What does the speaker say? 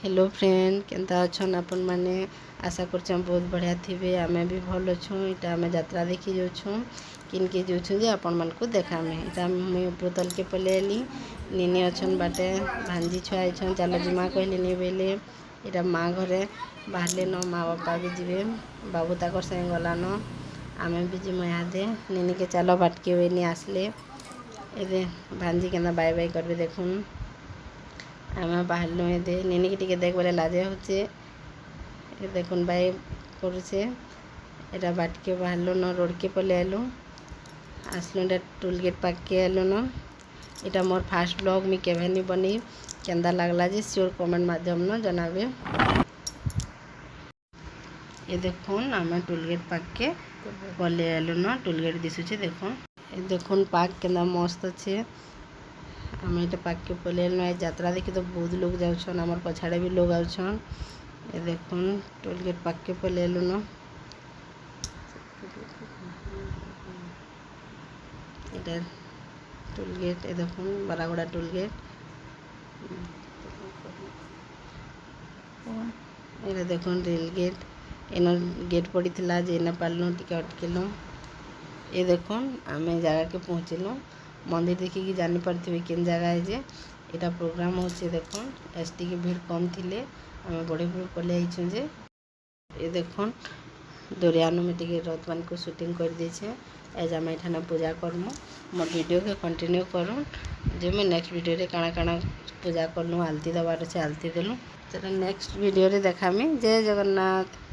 Hello friend केनता अच्छन आपण मैंने आशा कर बहुत बढ़िया थे आमे भी भल अच्छु इटा आमे यात्रा देखी जाऊँ किन के जाऊँ जे आपण मान को देखामे इटा मुई उपरतल के पले आली निनी अच्छन बाटे भांजी छुआ आइछन चलो जिमा कहली नहीं बेले इटा माँ घरे बाहर न माँ बापा भी जीवे बाबू ताकर संग गलान आमे भी जिमा यादे निनी के चलो बाटके हुए नहीं आसले ए भांजी के बाय बाय करबे देखुन आमे बाहरलु दे निनी के टिके देख बोले लाजे होचे ए देखुन बाय करूचे एटा बाटके बाहरलु न रोड के पले आलु आसलु एटा टोल गेट पाक के आलु न एटा मोर फास्ट ब्लॉग मी केभे नहीं बनी केंदा लागला जे श्योर कमेंट माध्यम न जनाबे ये देखुन आमे टोल गेट पाक के पले आलु न टोल गेट दिसुचे देखुन ए देखुन पाक केंदा मस्त अच्छे आम ये पाक के पले यात्रा देखी तो बहुत लोग जाऊन आम पछाड़े भी लोग आउन ये देखुन टोल गेट पाक के पले न इधर टोल गेट ये देखुन बरागुड़ा टोल गेट ये देखुन रेल गेट इन गेट पड़ी थी जे न पार्लु टिके अटकेलु ये देखुन आम जगह के पहुँचलु मंदिर देखिकी जानी पारे केन जगह है जे इटा प्रोग्राम होचे देखुन एसटी के भीड़ कम थिले आम बड़े बड़े पले आइछुं जे ये देखुन दरियानो में टिके रथ मान को शूटिंग कर देछे एज आम एठाने पूजा करमु मोर वीडियो के कंटिन्यू करूँ जे मैं नेक्स्ट वीडियो रे काଣା काଣା पूजा करलु आलती दबार से आलती देलु चलो नेक्स्ट वीडियो रे देखामी जय जगन्नाथ।